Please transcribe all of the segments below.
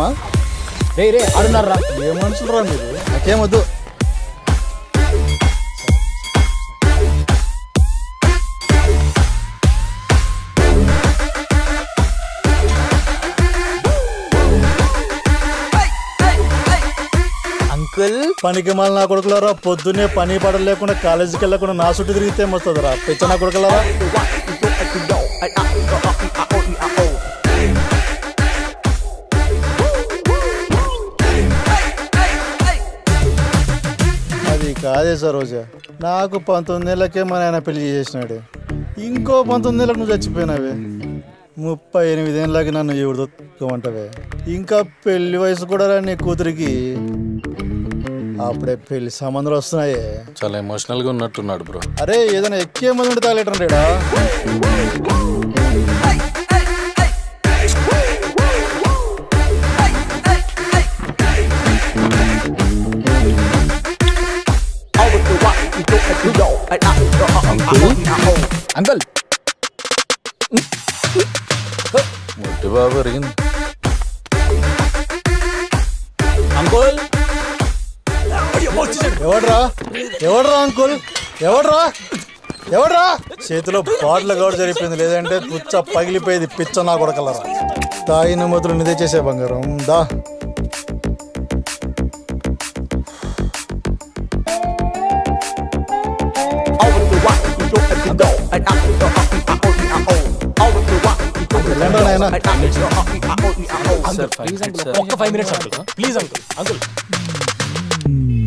వెళ్దామా? రే ఆడున్నారా? ఏ మనుషులు రా మీరు? నాకేమొద్దు. అంకుల్ పనికి మళ్ళీ నా కొడుకులారా, పొద్దున్నే పని పడలు లేకుండా కాలేజీకి వెళ్ళకుండా నా చుట్టూ తిరిగితే ఏమొస్తుందిరా పిచ్చ నా కొడుకులారా. అది కాదే సరోజా, నాకు 19 ఏళ్ళకే మా నాయన పెళ్లి చేసినాడు. ఇంకో 19 ఏళ్ళకి నువ్వు చచ్చిపోయినావే. 38 ఏళ్ళకి నన్ను ఎవరిదోమంటావే. ఇంకా పెళ్లి వయసు కూడా నీ కూతురికి. అప్పుడే పెళ్లి సంబంధాలు వస్తున్నాయే. చాలా ఎమోషనల్ గా ఉన్నట్టున్నాడు బ్రో. అరే ఏదైనా ఎక్కే మంది ఉంటే తాగలేటంటాడా? అంకుల్ ముట్టి బాబు అరిగింది. అంకుల్ ఎవడ్రా ఎవడ్రా అంకుల్? ఎవడ్రా? చేతిలో బాటిల్ గౌడ జరిగిపోయింది, లేదంటే పుచ్చ పగిలిపోయేది. పిచ్చ నా కొడకలరా. తాగిన మొదలు నిదే చేసే బంగారం దా. ఒక్క 5 minutes uncle, please uncle. Uncle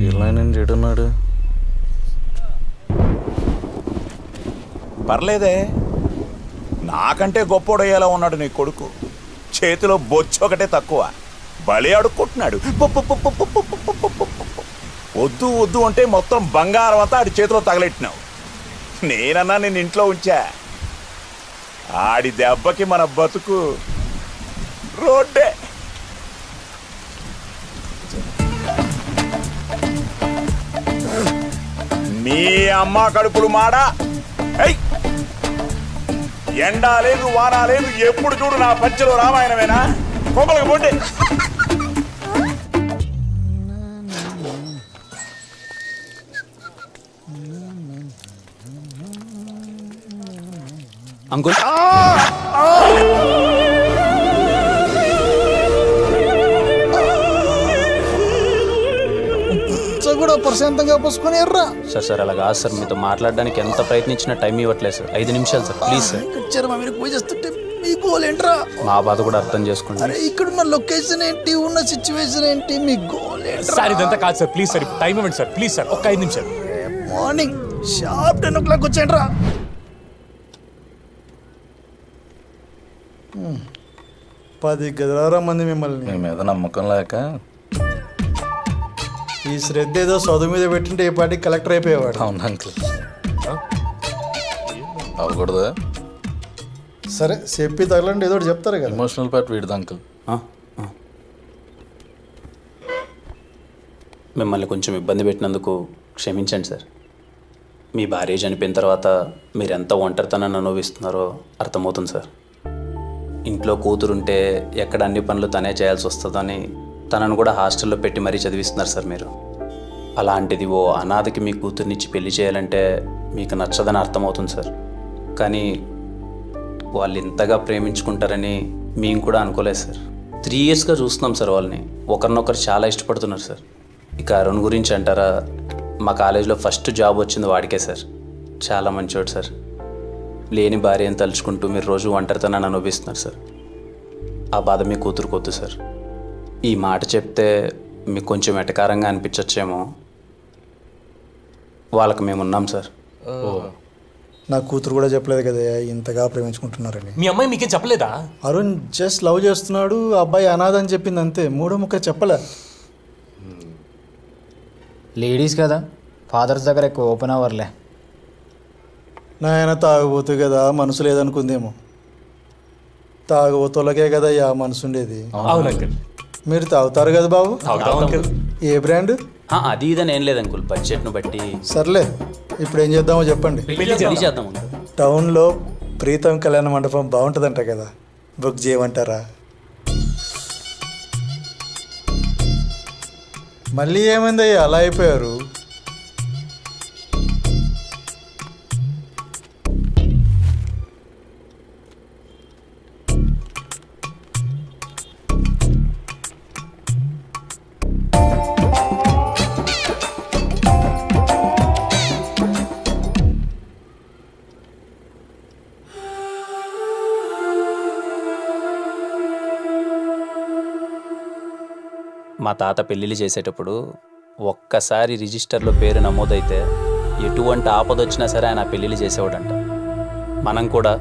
ఇలా నేను ఏడున్నాడు. పర్లేదే, నాకంటే గొప్పోడయ్యేలా ఉన్నాడు నీ కొడుకు. చేతిలో బొచ్చు ఒకటే తక్కువ, బలి అడుక్కుంటున్నాడు. వద్దు వద్దు అంటే మొత్తం బంగారం అంతా ఆడి చేతిలో తగలెట్టినావు. నేనన్నా నేను ఇంట్లో ఉంచా. ఆడి దెబ్బకి మన బతుకు రోడ్డే. మీ అమ్మ కడుపులు మాడా. ఎండా లేదు వానా లేదు, ఎప్పుడు చూడు నా పంచలో రామాయణమేనా? కోపలకి పోండి. అంకుల్ కూడా ప్రశాంతంగా పోసుకొని ఎర్రా. సార్ అలా కాదు సార్, మీతో మాట్లాడడానికి ఎంత ప్రయత్నించినా టైం ఇవ్వట్లేదు సార్. 5 నిమిషాలు sir, please sir. Me goal ఏంట్రా? మా బాధ కూడా అర్థం చేసుకోండి. అరే ఇక్కడున్న లొకేషన్ ఏంటి, ఉన్న సిచ్యువేషన్ ఏంటి, మీ గోల్ ఏంట్రా? సార్ ఇదంతా కాదు సార్, ప్లీజ్ సార్. టైం ఇవ్వండి సార్, ప్లీజ్ సార్. ఒక్క 5 నిమిషాలు. మార్నింగ్ షార్ప్ 10 o'clock వచ్చేయండి రా. 10 గదిలారా మంది మిమ్మల్ని. మీ మీద నమ్మకం లేక ఈ శ్రద్ధ ఏదో చదువు మీద పెట్టింటే ఏ పాటికి కలెక్టర్ అయిపోయేవాడు. అవును అంకుల్. అవ్వకూడదా? సరే చెప్పి తగలండి, ఏదో చెప్తారు కదా. ఎమోషనల్ పార్ట్ వీడిది అంకుల్. మిమ్మల్ని కొంచెం ఇబ్బంది పెట్టినందుకు క్షమించండి సార్. మీ భార్య చనిపోయిన తర్వాత మీరు ఎంత ఒంటరితనాన్ని అనుభవిస్తున్నారో అర్థమవుతుంది సార్. ఇంట్లో కూతురుంటే ఎక్కడ అన్ని పనులు తనే చేయాల్సి వస్తుందని తనను కూడా హాస్టల్లో పెట్టి మరీ చదివిస్తున్నారు సార్ మీరు. అలాంటిది ఓ అనాథకి మీ కూతుర్నిచ్చి పెళ్లి చేయాలంటే మీకు నచ్చదని అర్థమవుతుంది సార్. కానీ వాళ్ళు ఇంతగా ప్రేమించుకుంటారని మేము కూడా అనుకోలేదు సార్. 3 yearsగా చూస్తున్నాం సార్ వాళ్ళని. ఒకరినొకరు చాలా ఇష్టపడుతున్నారు సార్. ఇక అరుణ్ గురించి అంటారా, మా కాలేజీలో ఫస్ట్ జాబ్ వచ్చింది వాడికే సార్. చాలా మంచివాడు సార్. లేని భార్యను తలుచుకుంటూ మీరు రోజు ఒంటరితనాన్ని అనుభవిస్తున్నారు సార్. ఆ బాధ మీ కూతురుకొద్దు సార్. ఈ మాట చెప్తే మీకు కొంచెం ఎటకారంగా అనిపించచ్చేమో, వాళ్ళకి మేము ఉన్నాం సార్. నా కూతురు కూడా చెప్పలేదు కదా ఇంతగా ప్రేమించుకుంటున్నారని. మీ అమ్మాయి మీకేం చెప్పలేదా? అరుణ్ జస్ట్ లవ్ చేస్తున్నాడు, అబ్బాయి అనాథ అని చెప్పింది అంతే. మూడో ముక్క చెప్పలే. లేడీస్ కదా, ఫాదర్స్ దగ్గర ఎక్కువ ఓపెన్ అవర్లే. నాయన తాగబోతు కదా, మనసు లేదనుకుందేమో. తాగబోతులకే కదా ఆ మనసు ఉండేది. అవును అంకుల్. మీరు తాగుతారు కదా బాబు? అంకుల్. ఏ బ్రాండ్? అది ఇదని ఏం లేదు అంకుల్, బడ్జెట్ను బట్టి. సర్లే, ఇప్పుడు ఏం చేద్దామో చెప్పండి. పెళ్లి చేద్దాం అంకుల్. టౌన్లో ప్రీతం కళ్యాణ మండపం బాగుంటుందంట కదా, బుక్ చేయమంటారా? మళ్ళీ ఏమైందయ్యా అలా అయిపోయారు? మా తాత పెళ్ళిళ్ళు చేసేటప్పుడు ఒక్కసారి రిజిస్టర్లో పేరు నమోదైతే ఎటువంటి ఆపద వచ్చినా సరే ఆయన పెళ్ళిళ్ళు చేసేవాడంట. మనం కూడా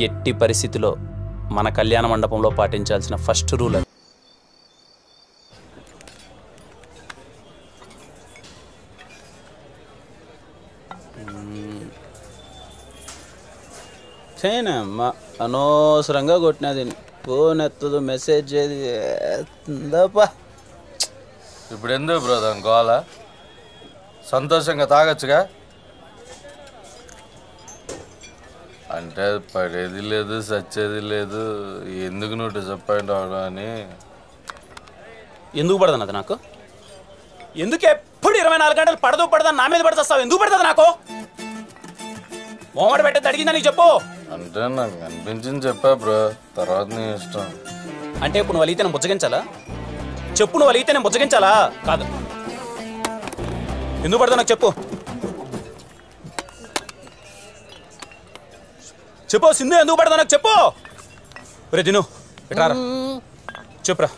ఎట్టి పరిస్థితిలో మన కళ్యాణ మండపంలో పాటించాల్సిన ఫస్ట్ రూల్ అది. చేయనమ్మా అనవసరంగా కొట్టినది. ఫోన్ ఎత్తదు, మెసేజ్ చేది ఎత్తుందప్పా. ఇప్పుడు ఎందుకు బ్రదర్ గోల? సంతోషంగా తాగొచ్చుగా. అంటే పడేది లేదు, సచ్చేది లేదు, ఎందుకు నువ్వు డిసప్పాయింట్ అవడం అని. ఎందుకు పడదు అది నాకు? ఎందుకు ఎప్పుడు 24 గంటలు పడదని నా మీద పడుతావు? ఎందుకు పడుతుంది నాకు? మోమడ పెట్టేది అడిగిందా నీకు చెప్పు. అంటే నాకు అనిపించింది చెప్పా బ్రో, తర్వాత నీ ఇష్టం. అంటే ఇప్పుడు నువ్వు అలిగితే నేను బుజ్జగించాలా? చెప్పు, నువ్వు అలిగితే నేను బుజ్జగించాలా? కాదు. ఎందుకు పడతావు నాకు చెప్పు. చెప్పు సింధు, ఎందుకు పడతావు నాకు చెప్పు. రే దిను ఎట్రారా చెప్పురా.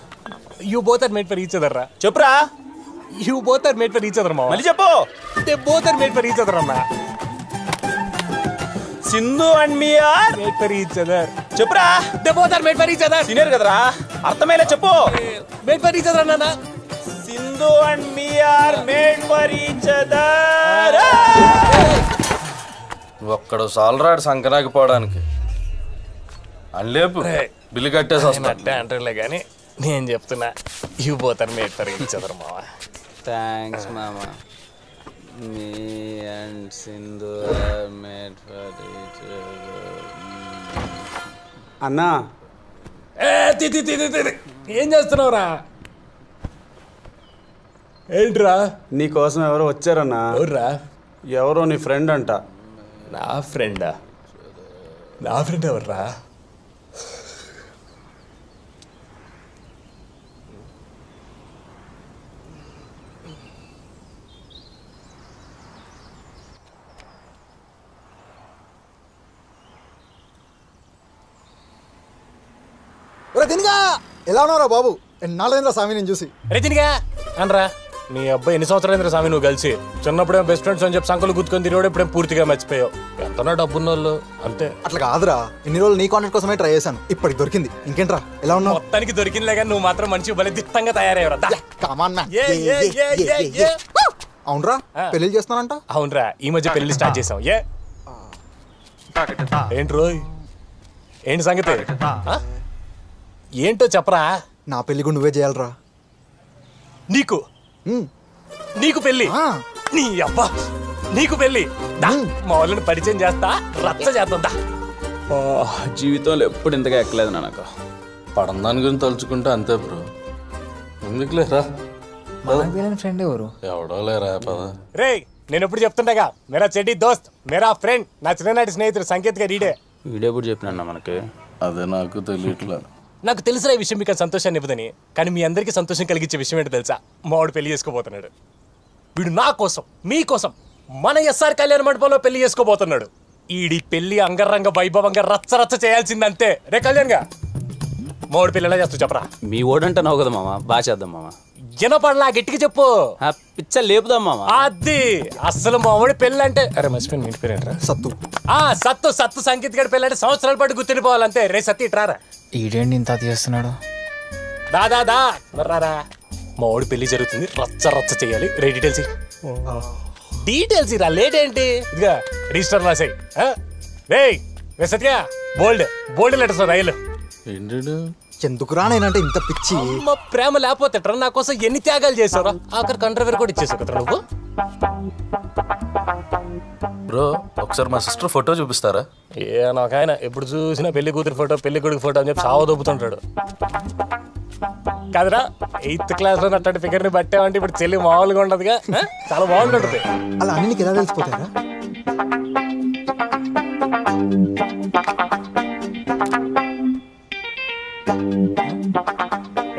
You both are made for each other రా. చెప్పురా. You both are made for each other మా. మళ్ళీ చెప్పు. They both are made for each other అన్నా. Sindhu and me are made for each other. చెప్పురా. They both are made for each other. Senior కదరా, అర్థమయ్యేలా చెప్పు. మేడ్ ఫర్ ఈచ్ అదర్ అన్నా. Sindhu and me are made for each other. ఒక్కడు సాలరాడు సంకనాకి పోవడానికి అని లేపు బిల్లు కట్టేసి వస్తా. అంటే అంటారులే కానీ నేను చెప్తున్నా, you both are made for each other మావా. థ్యాంక్స్ మామా. Me and Sindhu are made for each other. అన్నా ఏం చేస్తున్నావురా? ఏంట్రా? నీకోసం ఎవరో వచ్చారన్నా. ఎవర్రా? ఎవరో నీ ఫ్రెండ్ అంట. నా ఫ్రెండా? నా ఫ్రెండ్ ఎవర్రా? తినగా ఎలా ఉన్నారా బాబు? ఎన్నాళ్ళైందిరా స్వామి నేను చూసి. రజనిగా అనరా, నీ అబ్బాయి ఎన్ని సంవత్సరాలు స్వామి నువ్వు కలిసి? చిన్నప్పుడే బెస్ట్ ఫ్రెండ్స్ అని చెప్పి సంకలు గుర్తుకొని తిరిగి ఇప్పుడేం పూర్తిగా మర్చిపోయావు. ఎంతనా డబ్బున్న వాళ్ళు అంతే. అట్లా కాదురా, ఇన్ని రోజులు నీ కాంటాక్ట్ కోసమే ట్రై చేశాను, ఇప్పటికి దొరికింది. ఇంకేంట్రా ఎలా ఉన్నావు? మొత్తానికి దొరికిందిలే కానీ నువ్వు మాత్రం మంచి భలే దిట్టంగా తయారయ్యవరా. అవునరా, పెళ్లి చేస్తున్నానంట. అవునరా, ఈ మధ్య పెళ్లి స్టార్ట్ చేసాం. ఏంటి రోయ్, ఏంటి సంగతి? ఏంటో చెప్పరా. నా పెళ్లి కూడా నువ్వే చేయాలరా. నీకు నీకు పెళ్లి? నీ అబ్బా, నీకు పెళ్లి? మా వాళ్ళని పరిచయం చేస్తా, రచ్చ చేద్దా. జీవితంలో ఎప్పుడు ఇంతగా ఎక్కలేదు నాకు. పడన దాని గురించి తలుచుకుంటే అంతే బ్రో. ఎందుకు లేరా, ఫ్రెండ్ ఎవరు? ఎవడో లేరా పద. రే నేను ఎప్పుడు చెప్తుండగా, మేరా చెడ్డి దోస్త్, మేరా ఫ్రెండ్, నా చిన్ననాటి స్నేహితుడు సంకేత్ గారు ఈడే. వీడెప్పుడు చెప్పినా మనకి? అదే నాకు తెలియట్లా. నాకు తెలిసిన ఈ విషయం మీకు సంతోషాన్ని ఇవ్వదని, కానీ మీ అందరికీ సంతోషం కలిగించే విషయం ఏంటో తెలుసా? మావాడు పెళ్లి చేసుకోబోతున్నాడు. వీడు నా కోసం, మీకోసం మన ఎస్ఆర్ కళ్యాణ మండపంలో పెళ్లి చేసుకోబోతున్నాడు. ఈడి పెళ్లి అంగరంగ వైభవంగా రచ్చ రచ్చ చేయాల్సిందంతే. రే కళ్యాణ్గా, మావాడు పెళ్లి ఎలా చేస్తూ చెప్పరా. మీ ఓడంటున్నావు కదా మామ, బాగా చేద్దాం మామ. వినపడలా, గట్టిగా చెప్పు. పిచ్చ లేపుదాం మామ. అది అసలు మావాడి పెళ్ళి అంటే, అరే మర్చిపోయిన ఇంటి పేరేంట్రా? సత్తు. సత్తు సత్తు సంగీత్ గడి పెళ్ళి అంటే సంవత్సరాల పాటు గుర్తుండిపోవాలంతే. రే సత్తి ఇట్రారా. ఈడేంటి ఇంత చేస్తున్నాడు? దాదా మర్రారా, మా వాడి పెళ్లి జరుగుతుంది, రచ్చ రచ్చ చేయాలి. రే డీటెయిల్స్ ఇరా, లేట్ ఏంటి? ఇదిగా రిజిస్టర్ రాసాయి. రే సత్య, బోల్డ్ లెటర్స్ రైలు. ఏంటి ఎందుకురా నేనంటే ఇంత పిచ్చి? అమ్మ ప్రేమ లేకపోతే నా కోసం ఎన్ని త్యాగాలు చేసావురా. ఆఖరి కంట్రవేర్ కూడా ఇచ్చేసావు కదా నువ్వు. బ్రో ఒకసారి మా సిస్టర్ ఫోటో చూపిస్తారా? నాకాయన ఎప్పుడు చూసినా పెళ్లి కూతురు ఫోటో, పెళ్లి కొడుకు ఫోటో అని చెప్పి సావ దొబ్బుతుంటాడు. కాదురా 8th క్లాస్లో అట్లాంటి ఫిగర్ని పట్టామంటే ఇప్పుడు చెల్లి మామూలుగా ఉండదుగా చాలా బాగుంటుంది. అలా అన్ని నీకు ఎలా తెలిసిపోతారా?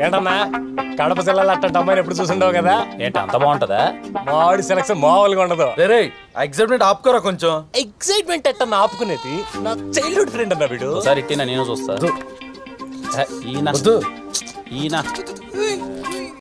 ఏంటన్నా కడప జిల్లాలో అట్లాంటి అమ్మాయిని ఎప్పుడు చూసుండవు కదా? ఏంటి అంత బాగుంటుందా? మామిడి సెలక్షన్ మామూలుగా ఉండదు. రే ఎగ్జైట్మెంట్ ఆపుకోరా కొంచెం. ఎక్సైట్మెంట్ ఎట్టన్నా ఆపుకునేది? నా చైల్డ్హుడ్ ఫ్రెండ్ అన్నా వీడు. ఒకసారి ఇట్టినా నేను చూస్తా. ఈయన